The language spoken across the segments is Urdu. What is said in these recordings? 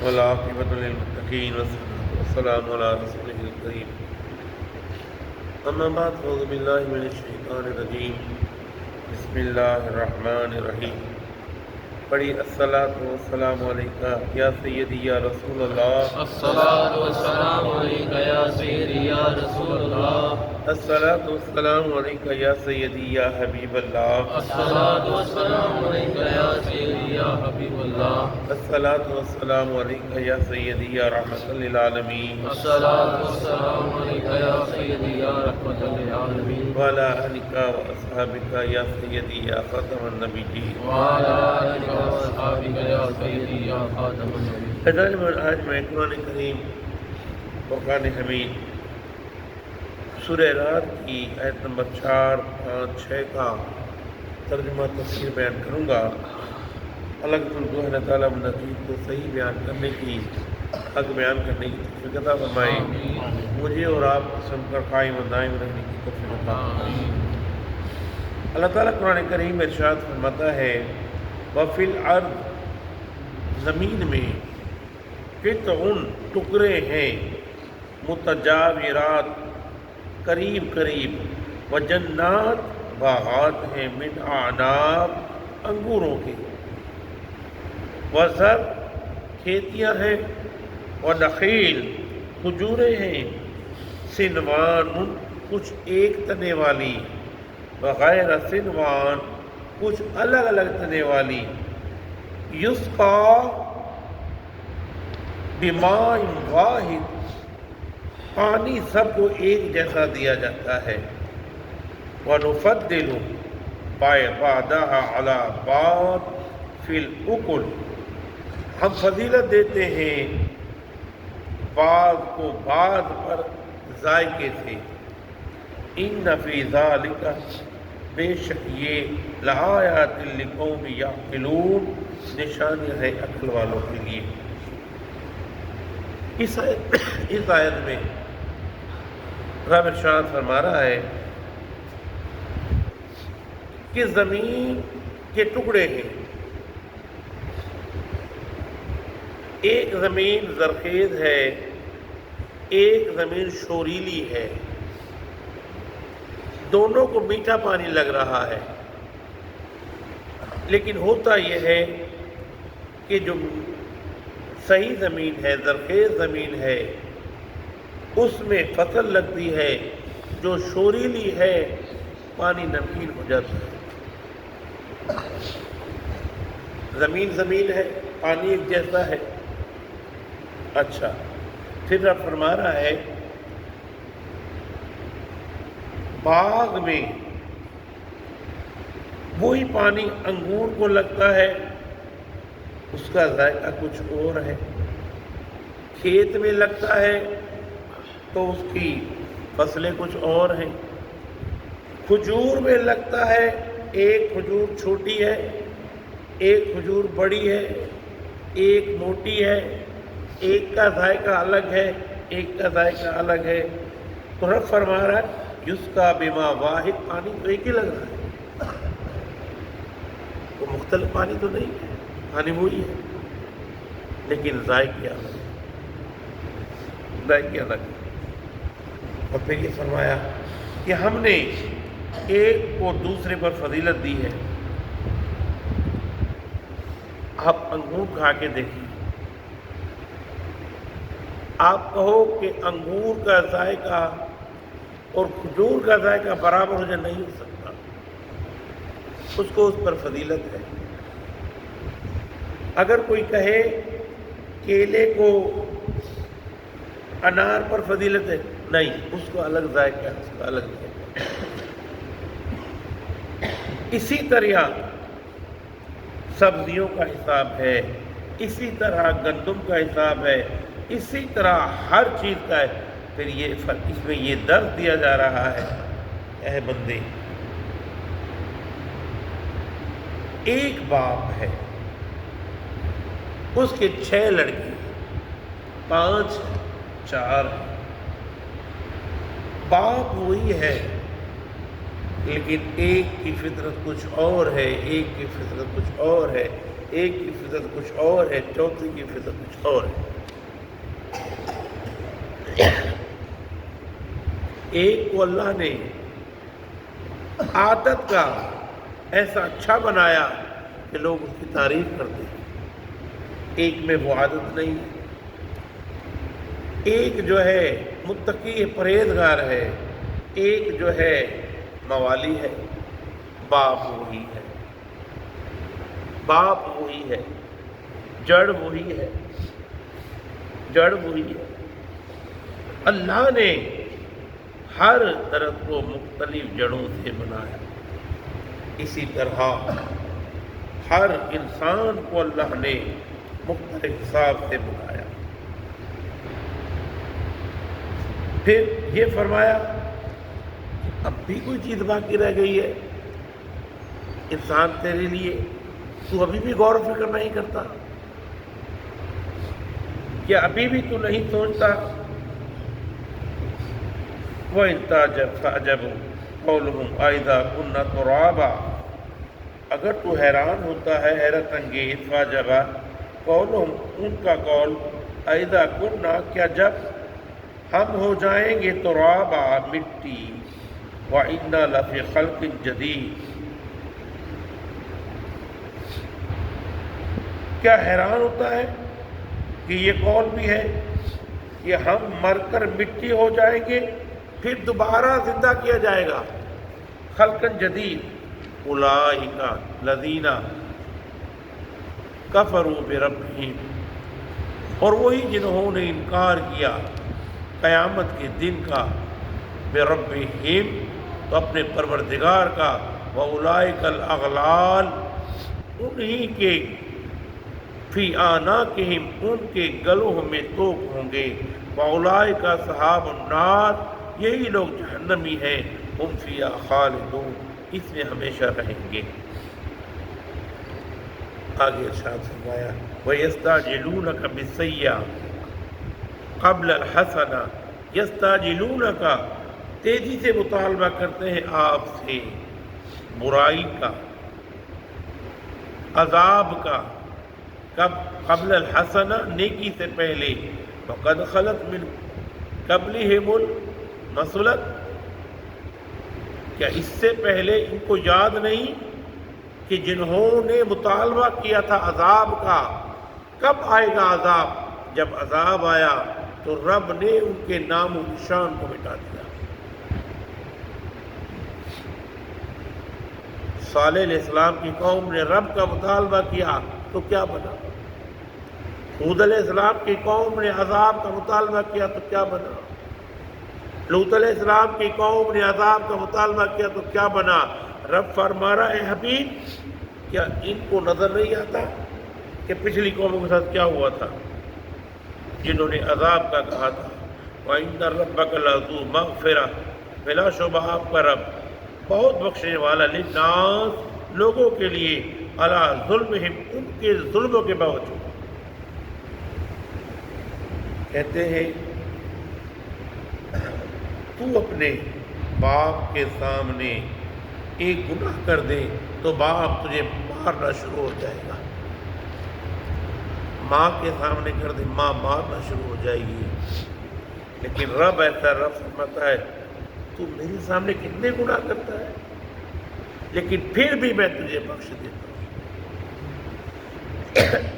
والعاقبۃ للمتقین والسلام علی رسولہ الکریم اما بعد فاعوذ باللہ من الشیطان الرجیم بسم اللہ الرحمن الرحیم پڑھی الصلاۃ والسلام علیکہ یا سیدی یا رسول اللہ الصلاۃ والسلام علیکہ یا سیدی یا رسول اللہ الصلاۃ والسلام علیکہ یا سیدی یا حبیب اللہ الصلاۃ والسلام علیکہ یا سیدی یا حبیب اللہ الصلاۃ والسلام علیکہ یا سیدی یا رحمۃ للعالمین الصلاۃ والسلام علیکہ یا سیدی یا رحمۃ للعالمین وعلی آلک واصحابک یا سیدی یا خاتم النبیین وعلی آلک واصحابک یا سیدی یا خاتم النبیین۔ فضائل میں آج میں قرآن کریم فرقان حمید سورہ رات کی آیت نمبر 4، 5، 6 کا ترجمہ تفسیر بیان کروں گا۔ اللہ اللہ تعالیٰ نزید کو صحیح بیان کرنے کی، حق بیان کرنے کی توفیق عطا فرمائے، مجھے اور آپ کو سن کر قائم و دائم رہنے کی توفیق عطا فرمائے۔ اللہ تعالیٰ قرآن کریم میں ارشاد فرماتا ہے وَفِي الْأَرْضِ، زمین میں قطع ٹکڑے ہیں متجاورات، قریب قریب، وجنات، باغات ہیں، من اعناب، انگوروں کے، وزر، کھیتیاں ہیں، ونخیل، کھجوریں ہیں، سنوان، کچھ ایک تنے والی، وغیر سنوان، کچھ الگ الگ تنے والی، یسقا بماء واحد، پانی سب کو ایک جیسا دیا جاتا ہے، وَنُفَضِّلُ بَعْضَهَا عَلَى بَعْضٍ فِي الْأُكُلِ، ہم فضیلت دیتے ہیں بعض کو بعض پر ذائقے سے، إِنَّ فِي ذَلِكَ، بے شک یہ لَآيَاتٍ لِقَوْمٍ يَعْقِلُونَ، نشانی ہے عقل والوں کے لیے۔ اس آیت میں رب ارشاد فرما رہا ہے کہ زمین کے ٹکڑے ہیں، ایک زمین زرخیز ہے، ایک زمین شوریلی ہے، دونوں کو میٹھا پانی لگ رہا ہے، لیکن ہوتا یہ ہے کہ جو صحیح زمین ہے، زرخیز زمین ہے، اس میں فصل لگتی ہے، جو شوریلی ہے پانی نمکین ہو جاتا ہے۔ زمین زمین ہے، پانی ایک جیسا ہے۔ اچھا، پھر رب فرما رہا ہے باغ میں وہی پانی انگور کو لگتا ہے، اس کا ذائقہ کچھ اور ہے، کھیت میں لگتا ہے تو اس کی فصلیں کچھ اور ہیں، کھجور میں لگتا ہے، ایک کھجور چھوٹی ہے، ایک کھجور بڑی ہے، ایک موٹی ہے، ایک کا ذائقہ الگ ہے، ایک کا ذائقہ الگ ہے، تو رب فرما رہا ہے یسقا بما واحد، پانی تو ایک ہی لگ رہا ہے، وہ مختلف پانی تو نہیں ہے، پانی وہی ہے، لیکن ذائقے الگ ہے، ذائقے الگ ہے۔ اور پھر یہ فرمایا کہ ہم نے ایک کو دوسرے پر فضیلت دی ہے۔ آپ انگور کھا کے دیکھیں، آپ کہو کہ انگور کا ذائقہ اور کھجور کا ذائقہ برابر ہو جائے، نہیں ہو سکتا، اس کو اس پر فضیلت ہے۔ اگر کوئی کہے کیلے کو انار پر فضیلت ہے، نہیں، اس کو الگ ذائقہ ہے، اس کا الگ ذائقہ ہے۔ اسی طرح سبزیوں کا حساب ہے، اسی طرح گندم کا حساب ہے، اسی طرح ہر چیز کا ہے۔ پھر اس میں یہ درس دیا جا رہا ہے، اے بندے، ایک باپ ہے، اس کے 6 لڑکے، 5 4 باپ وہی ہے، لیکن ایک کی فطرت کچھ اور ہے، ایک کی فطرت کچھ اور ہے، ایک کی فطرت کچھ اور ہے، چوتھے کی فطرت کچھ اور ہے۔ ایک کو اللہ نے عادت کا ایسا اچھا بنایا کہ لوگ اس کی تعریف کرتے ہیں، ایک میں وہ عادت نہیں ہے۔ ایک جو ہے متقی پرہیزگار ہے، ایک جو ہے موالی ہے، باپ وہی ہے، باپ وہی ہے، جڑ وہی ہے، جڑ وہی ہے۔ اللہ نے ہر درخت کو مختلف جڑوں سے بنایا، اسی طرح ہر انسان کو اللہ نے مختلف حساب سے بنایا۔ پھر یہ فرمایا اب بھی کوئی چیز باقی رہ گئی ہے انسان تیرے لیے، تو ابھی بھی غور و فکر نہیں کرتا؟ کیا ابھی بھی تو نہیں سوچتا؟ وَإِن تَعْجَبْ فَعْجَبٌ قَوْلُهُمْ أَإِذَا كُنَّا تُرَابًا، اگر تو حیران ہوتا ہے، حیرت انگیز، فَعْجَبًا قَوْلُهُمْ، ان کا قول، أَإِذَا كُنَّا، کیا جب ہم ہو جائیں گے ترابا، مٹی، وَإِنَّا لَفِي خَلْقٍ جَدِيدٍ، کیا حیران ہوتا ہے کہ یہ قول بھی ہے کہ ہم مر کر مٹی ہو جائیں گے پھر دوبارہ زندہ کیا جائے گا، خلقاً جدید۔ اولئک الذین کفروا بربہم، اور وہی جنہوں نے انکار کیا قیامت کے دن کا، بربہم، تو اپنے پروردگار کا، واولئک الاغلال، انہی کے، فی اعناقہم، ان کے گلوں میں توق ہوں گے، واولئک اصحاب النار، یہی لوگ جہنمی ہیں، ہم فیہا خالدون، اس میں ہمیشہ رہیں گے۔ آگے ارشاد فرمایا وَيَسْتَعْجِلُونَكَ بِالسَّيِّئَةِ قَبْلَ الْحَسَنَةِ، یستعجلونک، تیزی سے مطالبہ کرتے ہیں آپ سے برائی کا، عذاب کا، کب؟ قبل الحسنہ، نیکی سے پہلے، وقد خلت من قبلہم المثلۃ، کیا اس سے پہلے ان کو یاد نہیں کہ جنہوں نے مطالبہ کیا تھا عذاب کا، کب آئے گا عذاب؟ جب عذاب آیا تو رب نے ان کے نام و نشان کو مٹا دیا۔ صالح علیہ السلام کی قوم نے رب کا مطالبہ کیا تو کیا بنا؟ ہود علیہ السلام کی قوم نے عذاب کا مطالبہ کیا تو کیا بنا؟ لوط علیہ السلام کی قوم نے عذاب کا مطالبہ کیا تو کیا بنا؟ رب فرما رہا ہے حبیب، کیا ان کو نظر نہیں آتا کہ پچھلی قوموں کے ساتھ کیا ہوا تھا جنہوں نے عذاب کا کہا تھا؟ وَإِنَّ رَبَّكَ لَذُو مَغْفِرَةٍ، بلا شبہ آپ کا رب بہت بخشنے والا، للناس، لوگوں کے لیے، علی ظلمہم، ان کے ظلموں کے باوجود۔ کہتے ہیں تو اپنے باپ کے سامنے ایک گناہ کر دے تو باپ تجھے مارنا شروع ہو جائے گا، ماں کے سامنے کر دے ماں مارنا شروع ہو جائے گی، لیکن رب ایسا، رب فرماتا ہے تو میرے سامنے کتنے گناہ کرتا ہے لیکن پھر بھی میں تجھے بخش دیتا ہوں،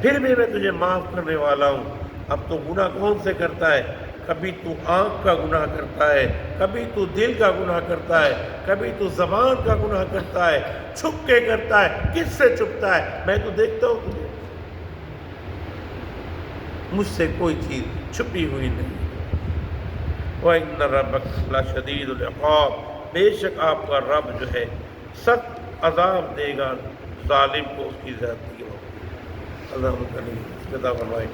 پھر بھی میں تجھے معاف کرنے والا ہوں۔ اب تو گناہ کون سے کرتا ہے؟ کبھی تو آنکھ کا گناہ کرتا ہے، کبھی تو دل کا گناہ کرتا ہے، کبھی تو زبان کا گناہ کرتا ہے، چھپ کے کرتا ہے۔ کس سے چھپتا ہے؟ میں تو دیکھتا ہوں تجھے، مجھ سے کوئی چیز چھپی ہوئی نہیں۔ وَإِنَّ رَبَّكَ لَشَدِيدُ الْعِقَابِ، بے شک آپ کا رب جو ہے سخت عذاب دے گا ظالم کو اس کی زیادتی کے وقت۔ اللہ عطا فرمائے۔